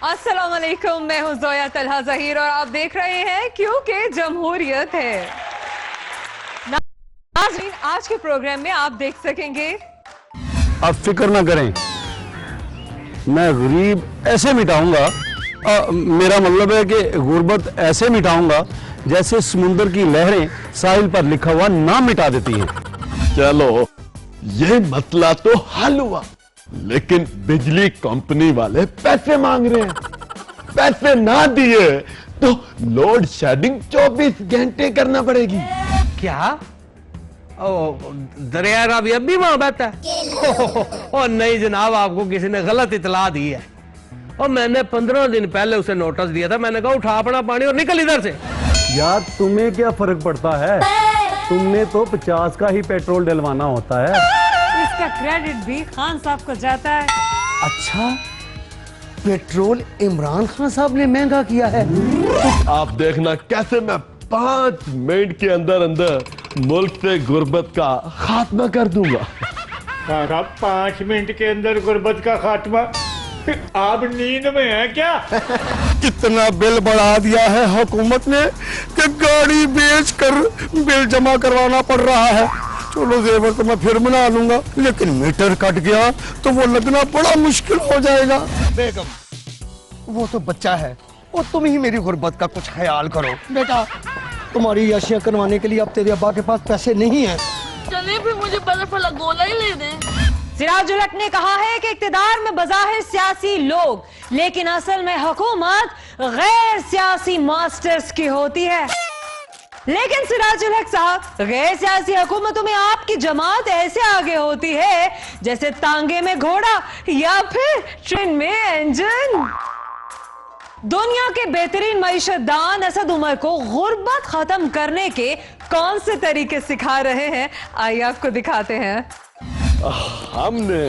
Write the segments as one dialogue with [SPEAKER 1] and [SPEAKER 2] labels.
[SPEAKER 1] अस्सलाम वालेकुम, मैं हूं ज़ोया तलहा ज़हीर और आप देख रहे हैं क्योंकि जमहूरियत है। नाज़रीन, आज के प्रोग्राम में आप देख सकेंगे।
[SPEAKER 2] आप फिक्र ना करें, मैं गरीब ऐसे मिटाऊंगा, मेरा मतलब है कि गुर्बत ऐसे मिटाऊंगा जैसे समुंदर की लहरें साहिल पर लिखा हुआ नाम मिटा देती हैं।
[SPEAKER 3] चलो, ये मसला तो हल हुआ, लेकिन बिजली कंपनी वाले पैसे मांग रहे हैं। पैसे ना दिए तो लोड शेडिंग 24 घंटे करना पड़ेगी।
[SPEAKER 4] क्या? दरिया रावी अब भी वहां बैठा है? और नहीं जनाब, आपको किसी ने गलत इतला दी है। और मैंने 15 दिन पहले उसे नोटिस दिया था। मैंने कहा उठा अपना पानी और निकल इधर से।
[SPEAKER 2] यार, तुम्हें क्या फर्क पड़ता है? तुमने तो 50 का ही पेट्रोल डलवाना होता है।
[SPEAKER 1] इसका क्रेडिट भी खान साहब को जाता है।
[SPEAKER 5] अच्छा, पेट्रोल इमरान खान साहब ने महंगा किया है।
[SPEAKER 3] आप देखना कैसे मैं 5 मिनट के अंदर अंदर मुल्क से गुर्बत का खात्मा कर दूंगा।
[SPEAKER 6] 5 मिनट के अंदर गुर्बत का खात्मा? आप नींद में हैं क्या?
[SPEAKER 2] कितना बिल बढ़ा दिया है हुकूमत ने कि गाड़ी बेचकर बिल जमा करवाना पड़ रहा है। चलो, जेवर तो मैं फिर बना लूंगा, लेकिन मीटर कट गया तो वो लगना बड़ा मुश्किल हो जाएगा।
[SPEAKER 5] बेगम, वो तो बच्चा है और तुम ही मेरी गुर्बत का कुछ ख्याल करो। बेटा, तुम्हारी याशियां करवाने के लिए अब तेरे अब्बा के पास पैसे नहीं हैं।
[SPEAKER 7] चलिए फिर मुझे बर्फ वाला गोला ही ले दें।
[SPEAKER 1] सिराजुल हक ने कहा है कि इक्तिदार में बज़ाहिर सियासी लोग, लेकिन असल में हुकूमत गैर सियासी मास्टर्स की होती है। लेकिन सिराजुल हक साहब, गैर सियासी हुकूमतों में आपकी जमात ऐसे आगे होती है जैसे तांगे में घोड़ा या फिर ट्रेन में इंजन। दुनिया के बेहतरीन मईशतदान असद उमर को गुर्बत खत्म करने के कौन से तरीके सिखा रहे हैं, आइए आपको दिखाते हैं।
[SPEAKER 3] हमने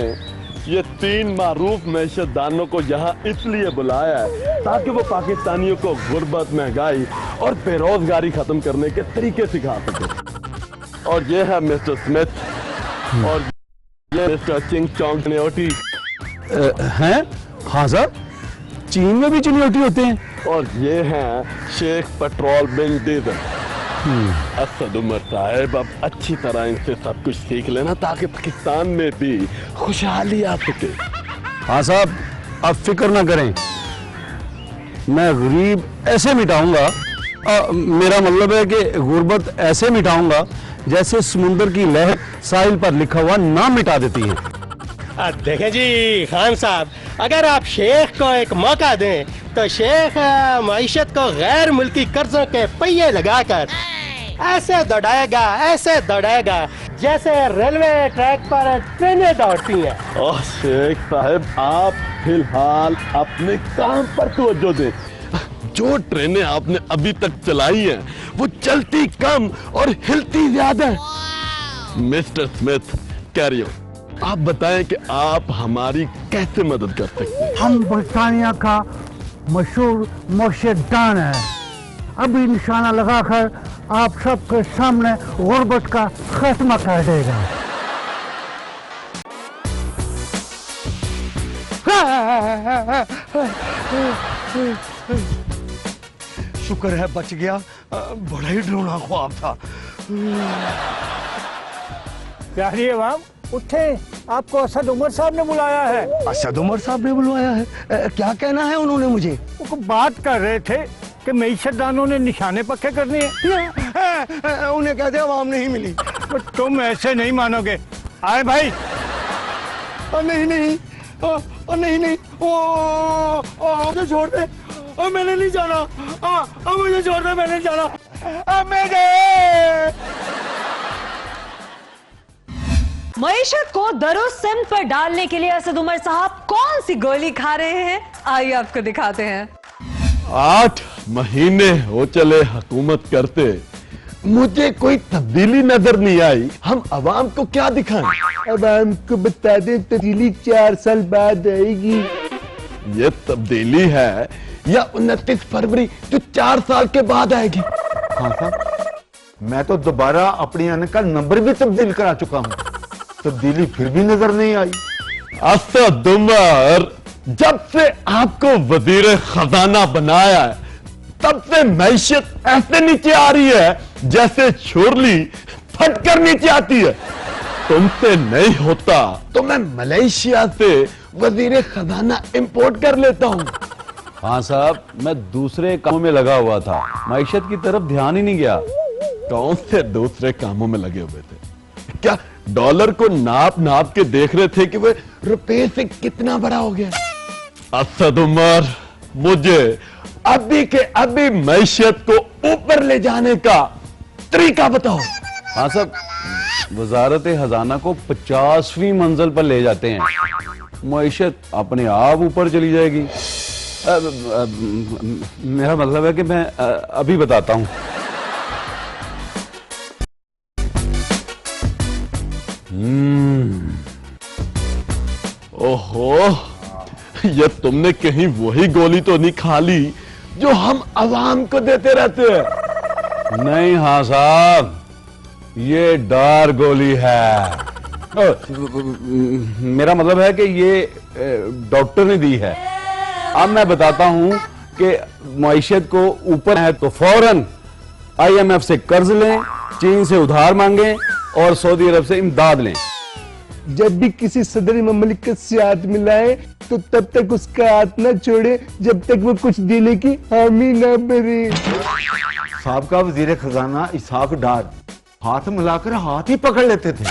[SPEAKER 3] ये 3 मारूफ मैशदानों को यहाँ इसलिए बुलाया है ताकि वो पाकिस्तानियों को गुर्बत, महंगाई और बेरोजगारी खत्म करने के तरीके सिखा सके। और ये है मिस्टर स्मिथ और ये मिस्टर चिंग चोंग चिनियोटी
[SPEAKER 2] हैं? हाँ सर, चीन में भी चिनियोटी होते हैं।
[SPEAKER 3] और ये हैं शेख पेट्रोल बिन डीजल। असद उमर साहब, अब अच्छी तरह इनसे सब कुछ सीख लेना ताकि पाकिस्तान में भी खुशहाली आ सके।
[SPEAKER 2] हाँ साहब, आप फिक्र ना करें, मैं गरीब ऐसे मिटाऊंगा, मेरा मतलब है कि गुर्बत ऐसे मिटाऊंगा जैसे समुंदर की लहर साहिल पर लिखा हुआ नाम मिटा देती है।
[SPEAKER 5] देखें जी खान साहब, अगर आप शेख को एक मौका दें तो शेख मईशत को गैर मुल्की कर्जों के पहिए लगाकर ऐसे दौड़ाएगा जैसे रेलवे ट्रैक पर ट्रेनें दौड़ती हैं।
[SPEAKER 3] ओह शेख साहब, आप फिलहाल अपने काम पर तवज्जो दें। जो ट्रेनें आपने अभी तक चलाई हैं वो चलती कम और हिलती ज्यादा है। मिस्टर स्मिथ, कैरियो, आप बताएं कि आप हमारी कैसे मदद कर सकते हैं।
[SPEAKER 8] हम बरतानिया का मशहूर मुर्शिदान है। अभी निशाना लगाकर आप सबके सामने गुर्बत का खात्मा कर देगा।
[SPEAKER 5] शुक्र है बच गया, बड़ा ही डरावना ख्वाब था।
[SPEAKER 6] प्यारी अवाम, उठे, आपको असद उमर साहब ने बुलाया है।
[SPEAKER 5] असद उमर साहब ने बुलवाया है? क्या कहना है उन्होंने मुझे?
[SPEAKER 6] वो बात कर रहे थे कि मईशतदानों ने निशाने पक्के करने हैं।
[SPEAKER 5] उन्हें कहते अवाम नहीं मिली।
[SPEAKER 6] तुम ऐसे नहीं मानोगे। आए भाई।
[SPEAKER 5] नहीं, मुझे छोड़ दे, मैंने नहीं जाना। मुझे छोड़ दे, मैंने नहीं जाना।
[SPEAKER 1] मईशत को दरुस्त सिमत पर डालने के लिए असद उमर साहब कौन सी गोली खा रहे हैं, आइए आपको दिखाते हैं।
[SPEAKER 3] 8 महीने हो चले हुकूमत करते, मुझे कोई तब्दीली नजर नहीं आई। हम अवाम को क्या दिखाएं? अवाम को बता दें तब्दीली 4 साल बाद आएगी। ये तब्दीली है या 29 फरवरी जो 4 साल के बाद आएगी?
[SPEAKER 9] हाँ साहब, मैं तो दोबारा अपनी अन का नंबर भी तब्दील करा चुका हूँ, तब्दीली फिर भी नजर नहीं आई।
[SPEAKER 3] असद उमर, जब से आपको वजीर खजाना बनाया है तब से मैशियत ऐसे नीचे आ रही है जैसे छोरली फटकर नीचे आती है। तुमसे नहीं होता तो मैं मलेशिया से वजीर खजाना इंपोर्ट कर लेता हूँ।
[SPEAKER 2] हाँ साहब, मैं दूसरे कामों में लगा हुआ था, मईशत की तरफ ध्यान ही नहीं गया।
[SPEAKER 3] कौन से दूसरे कामों में लगे हुए थे? क्या डॉलर को नाप नाप के देख रहे थे कि वह रुपए से कितना बड़ा हो गया? असद उमर, मुझे अभी के अभी मैशियत को ऊपर ले जाने का तरीका बताओ।
[SPEAKER 2] हाँ साहब, वजारत खजाना को 50वीं मंजिल पर ले जाते हैं, मईशत अपने आप ऊपर चली जाएगी। मेरा मतलब है कि मैं अभी बताता हूं।
[SPEAKER 3] ओहो, ये तुमने कहीं वही गोली तो नहीं खा ली जो हम अवाम को देते रहते हैं?
[SPEAKER 2] नहीं हाँ साहब, ये डार गोली है। मेरा मतलब है कि ये डॉक्टर ने दी है। अब मैं बताता हूं कि मईशत को ऊपर है तो फौरन IMF से कर्ज लें, चीन से उधार मांगें और सऊदी अरब से इमदाद लें।
[SPEAKER 10] जब भी किसी सदरी ममलिकत से हाथ मिलाए तो तब तक उसका हाथ न छोड़े जब तक वो कुछ देने की हामी न भरे।
[SPEAKER 9] साहब वजीर खजाना इसहाक डार हाथ मिलाकर हाथ ही पकड़ लेते थे,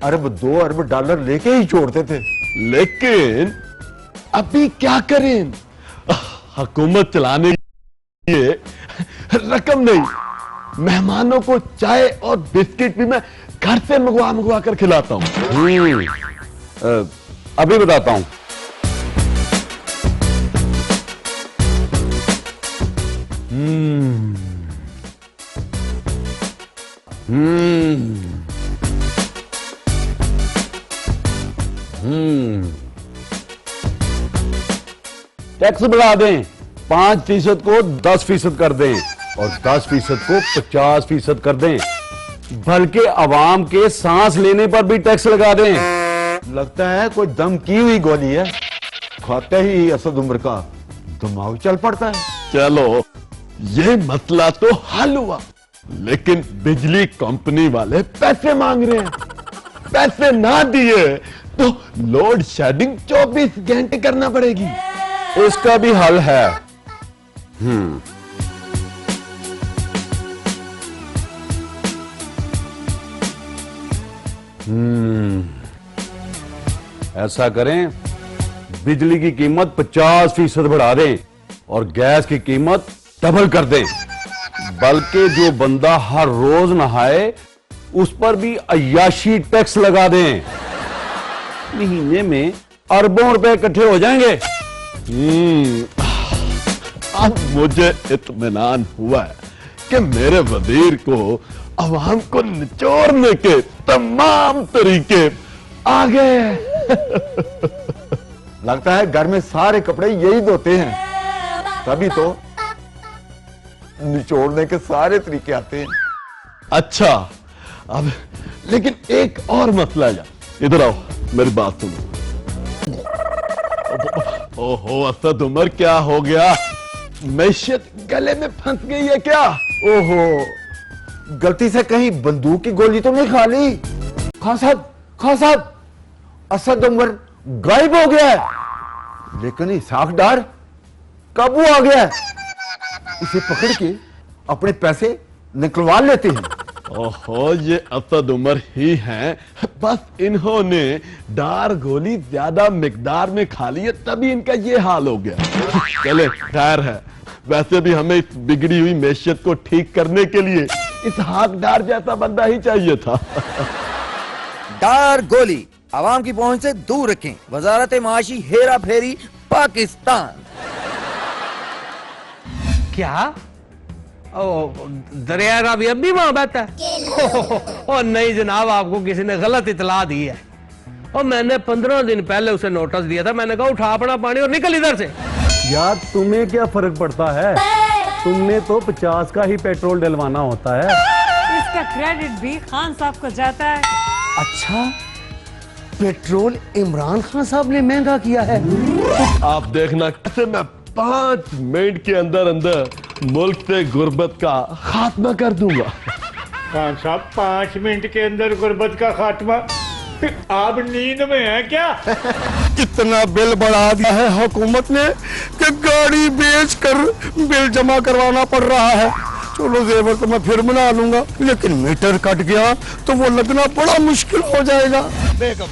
[SPEAKER 9] अरब 2 अरब डॉलर लेके ही छोड़ते थे।
[SPEAKER 3] लेकिन अभी क्या करें? हुकूमत चलाने के लिए रकम नहीं, मेहमानों को चाय और बिस्किट भी मैं घर से मंगवा कर खिलाता हूं।
[SPEAKER 2] अभी बताता हूं। टैक्स बढ़ा दें, 5% को 10% कर दें और 10% को 50% कर दें, बल्कि अवाम के सांस लेने पर भी टैक्स लगा दें।
[SPEAKER 9] लगता है कोई दम की हुई गोली है, खाते ही असद उम्र का दिमाग चल पड़ता है।
[SPEAKER 3] चलो, ये मसला तो हल हुआ, लेकिन बिजली कंपनी वाले पैसे मांग रहे हैं। पैसे ना दिए तो लोड शेडिंग 24 घंटे करना पड़ेगी।
[SPEAKER 2] इसका भी हल है। ऐसा करें, बिजली की कीमत 50% बढ़ा दें और गैस की कीमत डबल कर दें, बल्कि जो बंदा हर रोज नहाए उस पर भी अय्याशी टैक्स लगा दें। महीने में अरबों रुपए इकट्ठे हो जाएंगे।
[SPEAKER 3] अब मुझे इत्मीनान हुआ है कि मेरे वजीर को अवाम को निचोड़ने के तमाम तरीके आ गए।
[SPEAKER 9] लगता है घर में सारे कपड़े यही धोते हैं, तभी तो निचोड़ने के सारे तरीके आते हैं।
[SPEAKER 3] अच्छा, अब लेकिन एक और मसला है। इधर आओ, मेरी बात सुनो। ओहो असद उमर, क्या हो गया? मैशियत गले में फंस गई है क्या?
[SPEAKER 9] ओहो, गलती से कहीं बंदूक की गोली तो नहीं खा ली? खान साहब, असद उमर गायब हो गया है, लेकिन इसहाक डार काबू आ गया है। इसे पकड़ के अपने पैसे निकलवा लेते हैं।
[SPEAKER 3] ओहो, ये असद उमर ही हैं, बस इन्होंने डार गोली ज्यादा मिकदार में खा ली है, तभी इनका ये हाल हो गया। चले, खैर है। वैसे भी हमें इस बिगड़ी हुई मैशियत को ठीक करने के लिए इसहाक डार जैसा बंदा ही चाहिए था।
[SPEAKER 11] डार गोली आवाम की पहुंच से दूर रखें, वजारत माशी हेरा फेरी पाकिस्तान।
[SPEAKER 4] क्या? ओ, दरिया का भी अब भी वहां बैठा है? ओ नहीं जनाब, आपको किसी ने गलत इतला दी है। और मैंने 15 दिन पहले उसे नोटिस दिया था, मैंने कहा उठा अपना पानी और निकल इधर से।
[SPEAKER 2] यार तुम्हें क्या फर्क पड़ता है, तुमने तो 50 का ही पेट्रोल डलवाना होता है।
[SPEAKER 1] इसका क्रेडिट भी खान साहब को जाता है।
[SPEAKER 10] अच्छा, पेट्रोल इमरान खान साहब ने महंगा किया है।
[SPEAKER 3] आप देखना कैसे मैं 5 मिनट के अंदर अंदर मुल्क से गुर्बत का खात्मा कर दूंगा।
[SPEAKER 6] खान साहब 5 मिनट के अंदर गुर्बत का खात्मा? आप नींद में हैं क्या?
[SPEAKER 2] कितना बिल बढ़ा दिया है हुकूमत ने कि गाड़ी बेच कर बिल जमा करवाना पड़ रहा है। चलो जेवर तो मैं फिर बना लूंगा, लेकिन मीटर कट गया तो वो लगना बड़ा मुश्किल हो जाएगा।
[SPEAKER 10] बेगम,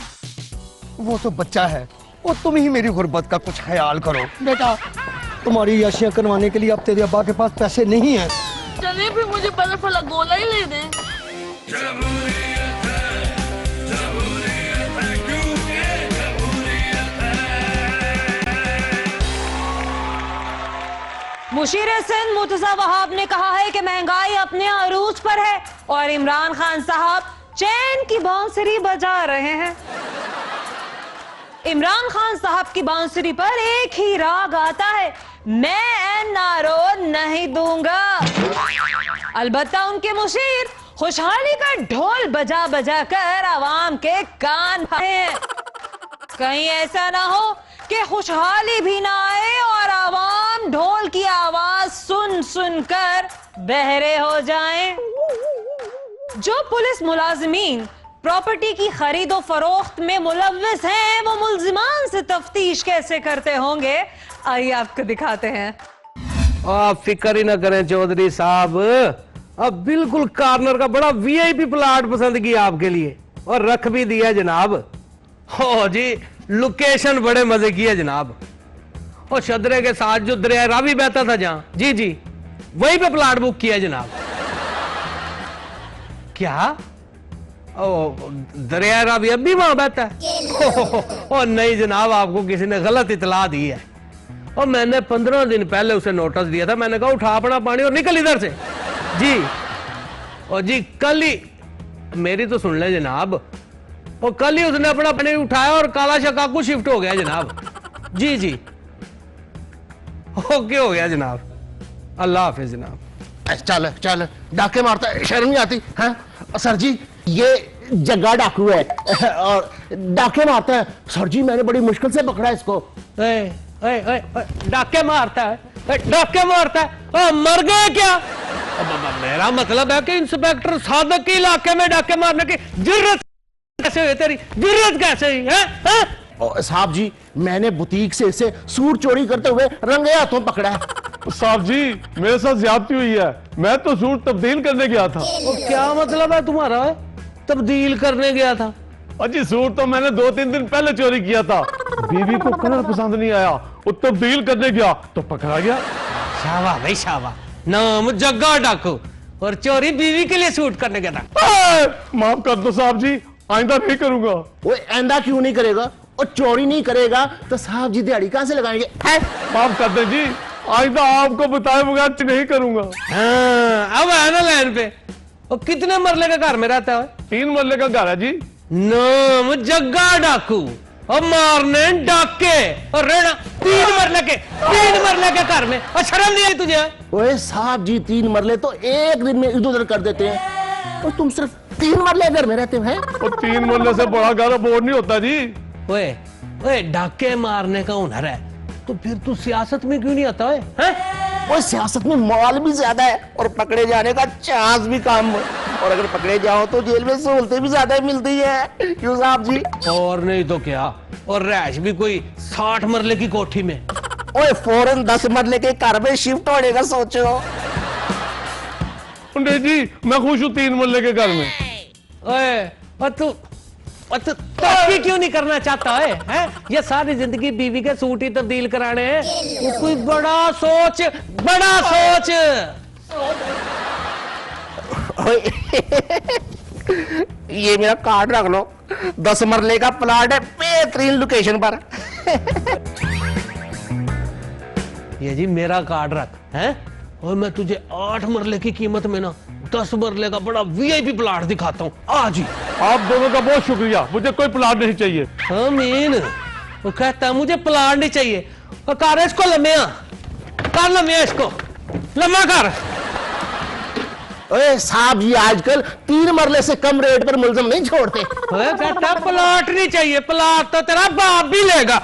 [SPEAKER 10] वो तो बच्चा है, और तुम ही मेरी गुर्बत का कुछ ख्याल करो। बेटा, तुम्हारी याशियां करवाने के लिए अब तेरे अब्बा के पास पैसे नहीं है।
[SPEAKER 7] चलिए फिर मुझे बर्फ वाला गोला ही ले दें।
[SPEAKER 1] मुशीर सिंध मुर्तजा वहाब ने कहा है कि महंगाई अपने अरूज पर है और इमरान खान साहब चैन की बांसुरी बजा रहे हैं। इमरान खान साहब की बांसुरी पर एक ही राग आता है, मैं एनआरओ नहीं दूंगा। अलबत्ता उनके मुशीर खुशहाली का ढोल बजा बजा कर आवाम के कान फाड़े हैं। कहीं ऐसा ना हो कि खुशहाली भी ना आए और आवाम ढोल की आवाज सुन सुन कर बहरे हो जाएं। जो पुलिस मुलाजिमीन प्रॉपर्टी की खरीदो फरोख्त में मुलव्विस हैं, वो मुल्जिमान से तफ्तीश कैसे करते होंगे, आइए आपको दिखाते हैं।
[SPEAKER 4] आप फिक्र ही ना करें चौधरी साहब, अब बिल्कुल कॉर्नर का बड़ा वीआईपी प्लाट पसंद किया आपके लिए और रख भी दिया जनाब। हो जी, लोकेशन बड़े मजे की है जनाब। और शदरे के साथ जो दरिया रावी बहता था जहां, जी जी वहीं पे प्लाट बुक किया जनाब। क्या? ओ, दरिया रावी अब भी वहां बहता है? और नहीं जनाब, आपको किसी ने गलत इतला दी है। और मैंने 15 दिन पहले उसे नोटिस दिया था, मैंने कहा उठा अपना पानी और निकल इधर से। जी, और जी कल ही, मेरी तो सुन ले जनाब, और कल ही उसने अपना पानी उठाया और काला शकाकू शिफ्ट हो गया जनाब। जी जी, ओके हो गया जनाब, अल्लाह हाफिज जनाब।
[SPEAKER 10] चल चल, डाके मारता है, शर्म नहीं आती है? सर जी, ये जग्गा डाकू है और डाके मारता है। सर जी, मैंने बड़ी मुश्किल से पकड़ा इसको।
[SPEAKER 4] डाके मारता है? डाके मारता है? मर गए क्या? मेरा मतलब है कि इंस्पेक्टर सादक के इलाके में डाके मारने की जुर्रत कैसे हुई तेरी? जुर्रत कैसे हुई है?
[SPEAKER 10] साहब जी, मैंने बुटीक से इसे सूट चोरी करते हुए रंगे हाथों पकड़ा है।
[SPEAKER 3] साहब जी, मेरे साथ ज्यादती हुई है, मैं तो सूट तब्दील करने गया था।
[SPEAKER 4] क्या मतलब है तुम्हारा? तब्दील करने गया था?
[SPEAKER 3] अजी सूट तो मैंने 2-3 दिन पहले चोरी किया था, बीवी को कलर पसंद नहीं आया, वो तब्दील करने गया तो पकड़ा गया।
[SPEAKER 4] शाबाश भाई शाबाश, नाम जग्गा डाकू और चोरी बीवी के लिए सूट करने गया था।
[SPEAKER 3] माफ कर दो साहब जी, आइंदा नहीं करूंगा।
[SPEAKER 10] वो आइंदा क्यों नहीं करेगा? और चोरी नहीं करेगा तो साहब जी दिहाड़ी कहां से लगाएंगे?
[SPEAKER 3] माफ कर दे जी, आइंदा आपको बताए बगैर नहीं करूंगा।
[SPEAKER 4] हाँ, अब है ना लाइन पे। और कितने मरले का घर में रहता है?
[SPEAKER 3] 3 मरले का घर है जी।
[SPEAKER 4] नाम जग्गा डाकू और मारने डाके और रहना 3 मरले के घर में, और शर्म नहीं आई तुझे?
[SPEAKER 10] ओए साहब जी, 3 मरले तो एक दिन में इधर उधर कर देते हैं, और तुम सिर्फ 3 मरले घर में रहते हैं।
[SPEAKER 3] और 3 मरले से बड़ा घर अबोर्ड नहीं होता जी।
[SPEAKER 4] ओए ओए, डाके मारने का हुनर है तो फिर तू सियासत में क्यों नहीं आता है?
[SPEAKER 10] वो सियासत में माल भी ज्यादा है और पकड़े जाने का चांस भी कम, और अगर पकड़े जाओ तो जेल में सहूलतें भी ज्यादा मिलती है। क्यों साहब जी?
[SPEAKER 4] और नहीं तो क्या, और रैश भी कोई 60 मरले की कोठी में।
[SPEAKER 10] ओए फौरन 10 मरले के घर में शिफ्ट होने का सोचो।
[SPEAKER 3] नहीं जी, मैं खुश हूँ 3 मरले के घर में।
[SPEAKER 4] ओए, और तू तरक्की क्यों नहीं करना चाहता है? ये सारी जिंदगी बीवी के सूट ही तब्दील कराने हैं। वो कोई बड़ा सोच।
[SPEAKER 10] ये मेरा कार्ड रख लो, 10 मरले का प्लाट है बेहतरीन लोकेशन पर।
[SPEAKER 4] ये जी मेरा कार्ड रख है, और मैं तुझे 8 मरले की कीमत में ना 10 मरले का बड़ा वीआईपी प्लाट दिखाता हूँ आज ही।
[SPEAKER 3] आप दोनों का बहुत शुक्रिया, मुझे कोई प्लाट नहीं चाहिए।
[SPEAKER 4] अमीन, वो कहता है मुझे प्लाट नहीं चाहिए, और कर इसको लम्बिया, कर लम्बिया इसको, लम्बा कर।
[SPEAKER 10] ओए साहब जी आजकल 3 मरले से कम रेट पर मुलजम नहीं छोड़ते।
[SPEAKER 4] ओए कहता प्लाट नहीं चाहिए, प्लाट तो तेरा बाप भी लेगा।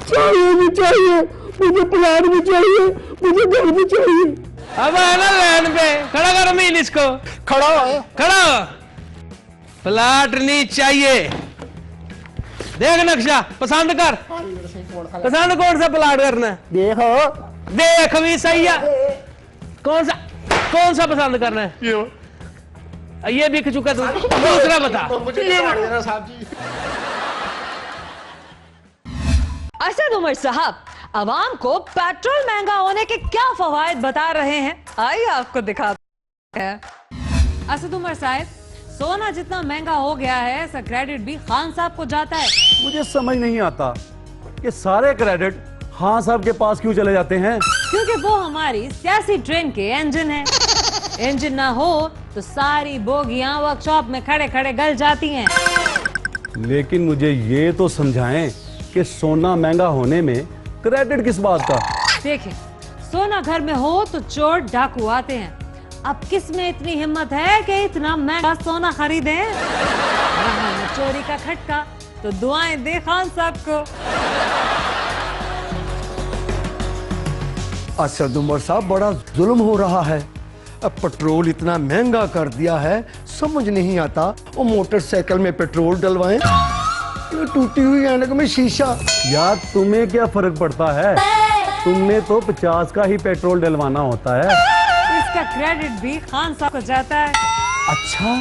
[SPEAKER 3] चाहिए भी चाहिए, मुझे प्लाट भी चाहिए, मुझे घर भी चाहिए।
[SPEAKER 4] अब है ना लैंड पे खड़ा कर मीन इसको,
[SPEAKER 10] खड़ा हो।
[SPEAKER 4] खड़ा हो। प्लाट नहीं चाहिए, देख नक्शा पसंद कर, पसंद कौन सा प्लाट करना है?
[SPEAKER 10] देखो
[SPEAKER 4] देख भी सही है, कौन सा पसंद करना है? ये बिक चुका, तू दूसरा बता।
[SPEAKER 1] असद उमर साहब अवाम को पेट्रोल महंगा होने के क्या फवायद बता रहे हैं, आइए आपको दिखाते हैं। असद उमर साहब, सोना जितना महंगा हो गया है ऐसा क्रेडिट भी खान साहब को जाता है।
[SPEAKER 2] मुझे समझ नहीं आता कि सारे क्रेडिट खान साहब के पास क्यों चले जाते हैं।
[SPEAKER 1] क्योंकि वो हमारी सियासी ट्रेन के इंजन है। इंजन ना हो तो सारी बोगियां वर्कशॉप में खड़े खड़े गल जाती हैं।
[SPEAKER 2] लेकिन मुझे ये तो समझाएं कि सोना महंगा होने में क्रेडिट किस बात का।
[SPEAKER 1] देखिए, सोना घर में हो तो चोर डाकू आते हैं। अब किस में इतनी हिम्मत है कि इतना महंगा सोना खरीदे? चोरी का खटका तो दुआएं दे खान साहब को।
[SPEAKER 12] असद उमर साहब, बड़ा जुल्म हो रहा है। अब पेट्रोल इतना महंगा कर दिया है, समझ नहीं आता वो मोटरसाइकिल में पेट्रोल डलवाएं, ये टूटी हुई ऐनक में शीशा।
[SPEAKER 2] यार तुम्हें क्या फर्क पड़ता है, तुमने तो 50 का ही पेट्रोल डलवाना होता है।
[SPEAKER 1] इसका क्रेडिट भी खान साहब को जाता है।
[SPEAKER 12] अच्छा,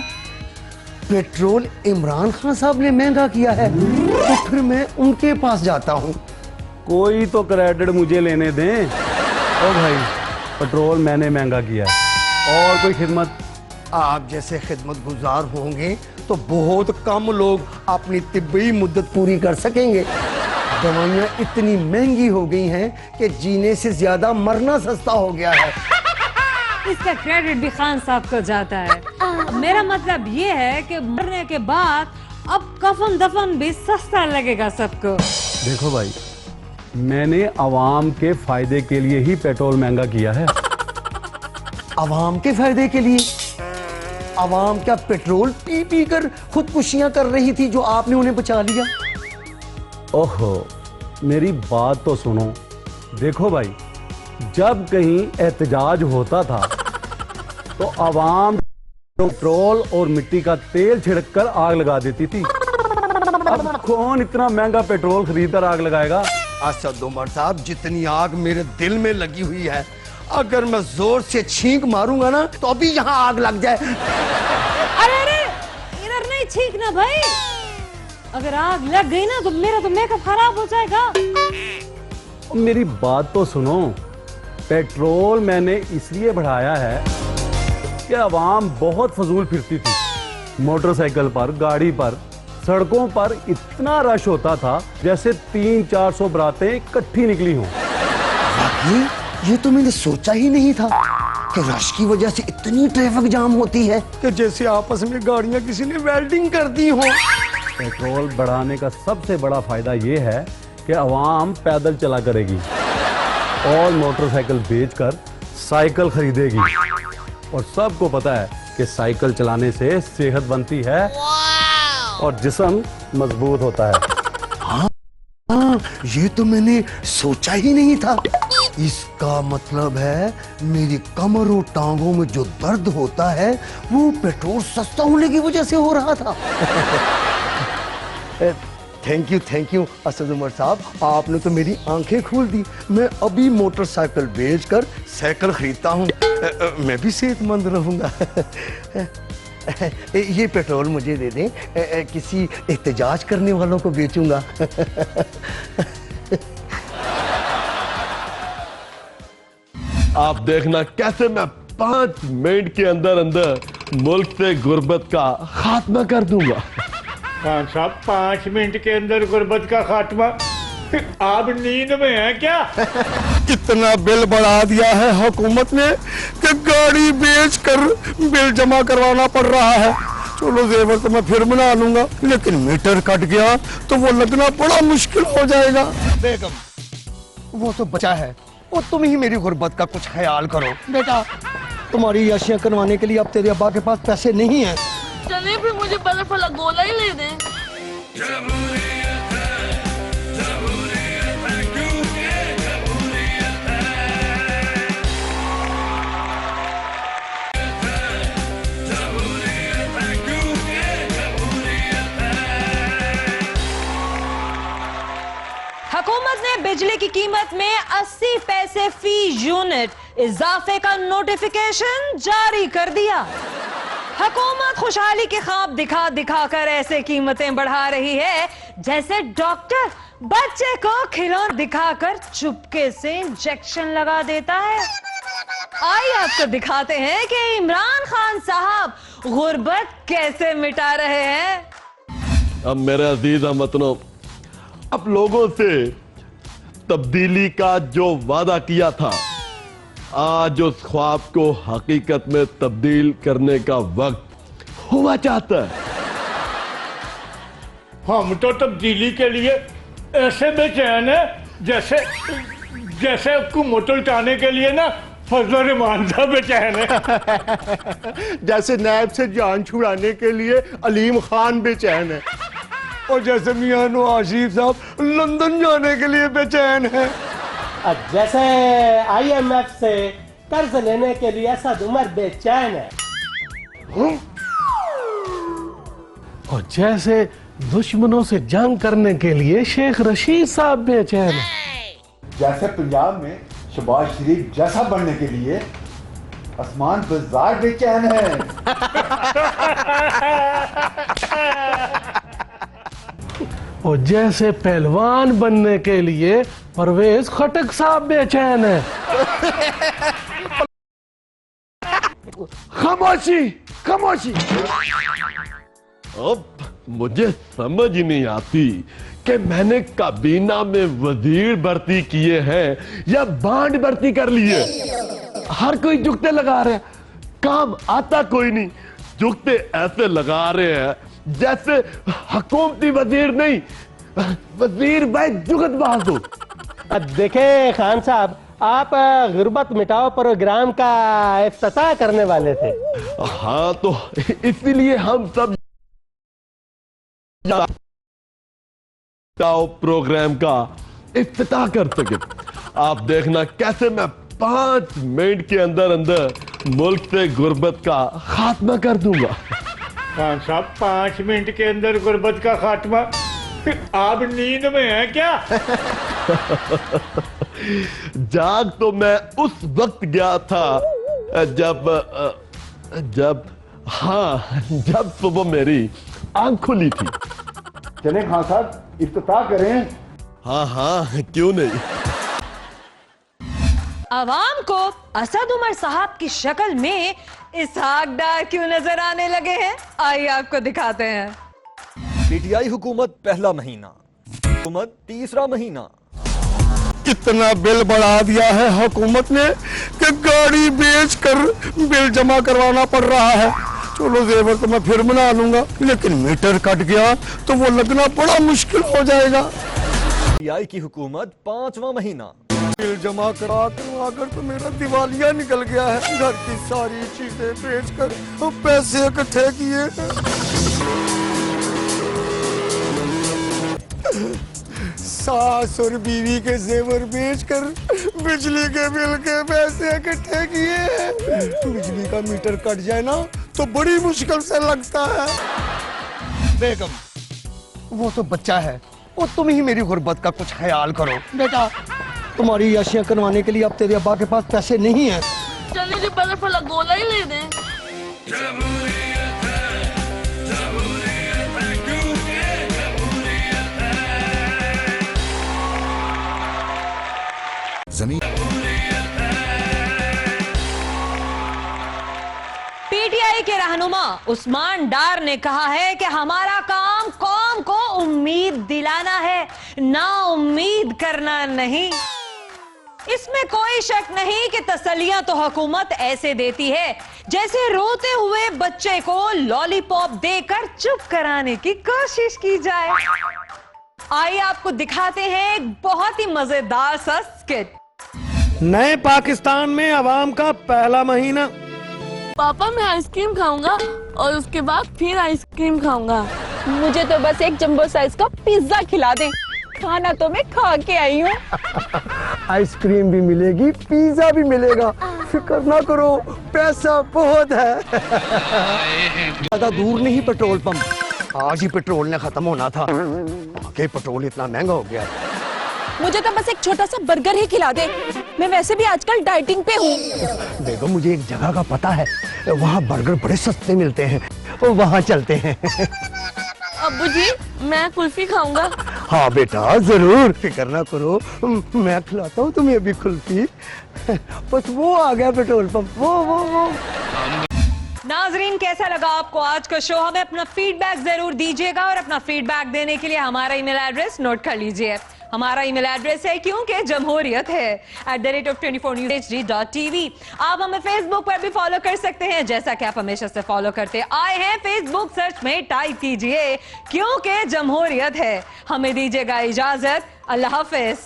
[SPEAKER 12] पेट्रोल इमरान खान साहब ने महंगा किया है, तो फिर मैं उनके पास जाता हूँ।
[SPEAKER 2] कोई तो क्रेडिट मुझे लेने दें। ओ भाई, पेट्रोल मैंने महंगा किया है, और कोई खिदमत?
[SPEAKER 12] आप जैसे खिदमत गुजार होंगे तो बहुत कम लोग अपनी तिब्बी मुद्दत पूरी कर सकेंगे। दवाइयाँ इतनी महंगी हो गई हैं कि जीने से ज्यादा मरना सस्ता हो गया है।
[SPEAKER 1] इसका क्रेडिट भी खान साहब को जाता है। मेरा मतलब ये है कि मरने के बाद अब कफन दफन भी सस्ता लगेगा सबको।
[SPEAKER 2] देखो भाई, मैंने आवाम के फायदे के लिए ही पेट्रोल महंगा किया है।
[SPEAKER 12] आवाम के फायदे के लिए? आवाम क्या पेट्रोल पी पी कर खुदकुशियां कर रही थी जो आपने उन्हें बचा लिया?
[SPEAKER 2] ओहो, मेरी बात तो सुनो। देखो भाई, जब कहीं एहतजाज होता था तो आवाम पेट्रोल और मिट्टी का तेल छिड़ककर आग लगा देती थी। अब कौन इतना महंगा पेट्रोल खरीदकर आग लगाएगा?
[SPEAKER 12] असद उमर साहब, जितनी आग मेरे दिल में लगी हुई है, अगर मैं जोर से छींक मारूंगा ना तो अभी यहाँ आग लग जाए।
[SPEAKER 1] अरे अरे, इधर नहीं छींकना भाई, अगर आग लग गई ना तो मेरा तो मेकअप खराब हो जाएगा।
[SPEAKER 2] मेरी बात तो सुनो। पेट्रोल मैंने इसलिए बढ़ाया है कि आवाम बहुत फजूल फिरती थी। मोटरसाइकिल पर, गाड़ी पर, सड़कों पर इतना रश होता था जैसे 300-400 बरातें इकट्ठी निकली हों।
[SPEAKER 12] ये तो मैंने सोचा ही नहीं था कि रश की वजह से इतनी ट्रैफिक जाम होती है कि जैसे आपस में गाड़ियां किसी ने वेल्डिंग कर दी हो।
[SPEAKER 2] पेट्रोल बढ़ाने का सबसे बड़ा फायदा ये है कि आवाम पैदल चला करेगी और मोटरसाइकिल बेचकर साइकिल खरीदेगी। और सबको पता है कि साइकिल चलाने से सेहत बनती है और जिस्म मजबूत होता है।
[SPEAKER 12] हाँ, ये तो मैंने सोचा ही नहीं था। इसका मतलब है मेरी कमर और टांगों में जो दर्द होता है वो पेट्रोल सस्ता होने की वजह से हो रहा था। थैंक यू असद उमर साहब, आपने तो मेरी आंखें खोल दी। मैं अभी मोटरसाइकिल बेचकर साइकिल खरीदता हूँ, मैं भी सेहतमंद रहूंगा। ये पेट्रोल मुझे दे दें, किसी एहतजाज करने वालों को बेचूंगा।
[SPEAKER 3] आप देखना कैसे मैं 5 मिनट के अंदर अंदर मुल्क से गुर्बत का खात्मा कर दूंगा।
[SPEAKER 6] खान साहब, 5 मिनट के अंदर गुर्बत का खात्मा? आप नींद में हैं क्या?
[SPEAKER 12] कितना बिल बढ़ा दिया है हुकूमत ने कि गाड़ी बेचकर बिल जमा करवाना पड़ रहा है।
[SPEAKER 9] चलो जेवर तो मैं फिर बना लूंगा, लेकिन मीटर कट गया तो वो लगना बड़ा मुश्किल हो जाएगा।
[SPEAKER 12] बेगम वो तो बचा है, वो तुम ही मेरी गुर्बत का कुछ ख्याल करो। बेटा तुम्हारी याशियां करवाने के लिए अब तेरे अब्बा के पास पैसे नहीं है।
[SPEAKER 7] चलिए फिर मुझे बर्फ वाला गोला ही ले दें।
[SPEAKER 1] हुकूमत ने बिजली की कीमत में 80 पैसे फी यूनिट इजाफे का नोटिफिकेशन जारी कर दिया। हुकूमत खुशहाली के ख्वाब दिखा दिखा कर ऐसे कीमतें बढ़ा रही है जैसे डॉक्टर बच्चे को खिलौना दिखाकर चुपके से इंजेक्शन लगा देता है। आइए आपको दिखाते हैं कि इमरान खान साहब गुर्बत कैसे मिटा रहे हैं।
[SPEAKER 3] अब मेरे अजीज हमवतनों, अब लोगों से तब्दीली का जो वादा किया था, आज उस ख्वाब को हकीकत में तब्दील करने का वक्त हुआ चाहता है।
[SPEAKER 6] हम तो तब्दीली के लिए ऐसे बेचैन है जैसे जैसे हुकूमत उल्टाने के लिए ना फजल रहमान साहब बेचैन है।
[SPEAKER 5] जैसे नैब से जान छुड़ाने के लिए अलीम खान बेचैन है,
[SPEAKER 12] और जैसे मियां नवाज शरीफ साहब लंदन जाने के लिए बेचैन है।
[SPEAKER 5] जैसे IMF से कर्ज लेने के लिए असद उमर बेचैन है,
[SPEAKER 4] और जैसे दुश्मनों से जंग करने के लिए शेख रशीद साहब बेचैन है।
[SPEAKER 9] जैसे पंजाब में शहबाज शरीफ जैसा बनने के लिए आसमान बाजार बेचैन है।
[SPEAKER 4] और जैसे पहलवान बनने के लिए परवेज खटक साहब बेचैन है।
[SPEAKER 3] खामोशी खामोशी। अब मुझे समझ ही नहीं आती कि मैंने काबीना में वजीर भर्ती किए हैं या बांड भर्ती कर लिए। हर कोई जुगते लगा रहे हैं, काम आता कोई नहीं। जुगते ऐसे लगा रहे हैं जैसे हुकूमती वजीर नहीं, वजीर भाई जुगतबाज हो।
[SPEAKER 5] अब देखे खान साहब, आप गुर्बत मिटाओ प्रोग्राम का इफ्तिताह करने वाले थे।
[SPEAKER 3] हाँ, तो इसीलिए हम सब प्रोग्राम का इफ्तिताह कर सके। आप देखना कैसे मैं 5 मिनट के अंदर अंदर मुल्क से गुर्बत का खात्मा कर दूंगा।
[SPEAKER 6] खान साहब 5 मिनट के अंदर गुर्बत का खात्मा? आप नींद में हैं क्या?
[SPEAKER 3] जाग तो मैं उस वक्त गया था जब सुबह मेरी आंख खुली थी।
[SPEAKER 9] चले खान साहब इफ्तिताह करें।
[SPEAKER 3] हाँ, क्यों नहीं।
[SPEAKER 1] अवाम को असद उमर साहब की शक्ल में इसहाक डार क्यों नजर आने लगे हैं? आइए आपको दिखाते हैं।
[SPEAKER 11] पीटीआई हुकूमत पहला महीना, हुकूमत तीसरा महीना।
[SPEAKER 9] इतना बिल बढ़ा दिया है हुकूमत ने कि गाड़ी बेचकर बिल जमा करवाना पड़ रहा है। चलो जेवर तो मैं फिर बना लूंगा, लेकिन मीटर कट गया तो वो लगना बड़ा मुश्किल हो जाएगा।
[SPEAKER 11] पीटीआई की हुकूमत 5वां महीना,
[SPEAKER 9] बिल जमा करवाकर तो मेरा दिवालिया निकल गया है। घर की सारी चीजें बेचकर पैसे इकट्ठे किए। सास और बीवी के जेवर बेचकर बिजली के बिल के पैसे इकट्ठे किए। बिजली का मीटर कट जाए ना तो बड़ी मुश्किल से लगता है।
[SPEAKER 12] बेगम वो तो बच्चा है, वो तुम ही मेरी गुर्बत का कुछ ख्याल करो। बेटा तुम्हारी याशियां करवाने के लिए अब तेरे अब्बा के पास पैसे नहीं है।
[SPEAKER 7] चलिए जी बर्फ वाला गोला ही ले दें।
[SPEAKER 1] पीटीआई के रहनुमा उस्मान डार ने कहा है कि हमारा काम कौम को उम्मीद दिलाना है, ना उम्मीद करना नहीं। इसमें कोई शक नहीं कि तसल्लियां तो हुकूमत ऐसे देती है जैसे रोते हुए बच्चे को लॉलीपॉप देकर चुप कराने की कोशिश की जाए। आइए आपको दिखाते हैं एक बहुत ही मजेदार सा स्किट।
[SPEAKER 12] नए पाकिस्तान में अवाम का पहला महीना।
[SPEAKER 7] पापा मैं आइसक्रीम खाऊंगा और उसके बाद फिर आइसक्रीम खाऊंगा।
[SPEAKER 13] मुझे तो बस एक जंबो साइज का पिज्जा खिला दें, खाना तो मैं खा के आई हूँ।
[SPEAKER 12] आइसक्रीम भी मिलेगी, पिज्जा भी मिलेगा, फिक्र ना करो, पैसा बहुत है। ज्यादा दूर नहीं पेट्रोल पंप, आज ही पेट्रोल ने खत्म होना था, आगे पेट्रोल इतना महंगा हो गया है।
[SPEAKER 13] मुझे तो बस एक छोटा सा बर्गर ही खिला दे, मैं वैसे भी आजकल डाइटिंग पे हूँ।
[SPEAKER 12] देखो मुझे एक जगह का पता है, वहाँ बर्गर बड़े सस्ते मिलते हैं, वहाँ चलते हैं।
[SPEAKER 7] अब्बू जी मैं कुल्फी खाऊंगा।
[SPEAKER 12] हाँ बेटा जरूर, फिक्र ना करो, मैं खिलाता हूँ तुम्हें अभी कुल्फी। बस वो आ गया पेट्रोल पंप, वो।
[SPEAKER 1] नाजरीन कैसा लगा आपको आज का शो? हमें अपना फीडबैक जरूर दीजिएगा और अपना फीडबैक देने के लिए हमारा ईमेल एड्रेस नोट कर लीजिए। हमारा ईमेल एड्रेस है क्योंकि जमहूरियत है @24newshd.tv। आप हमें फेसबुक पर भी फॉलो कर सकते हैं, जैसा कि आप हमेशा से फॉलो करते आए हैं। फेसबुक सर्च में टाइप कीजिए क्योंकि जमहूरियत है। हमें दीजिएगा इजाजत, अल्लाह हाफिज।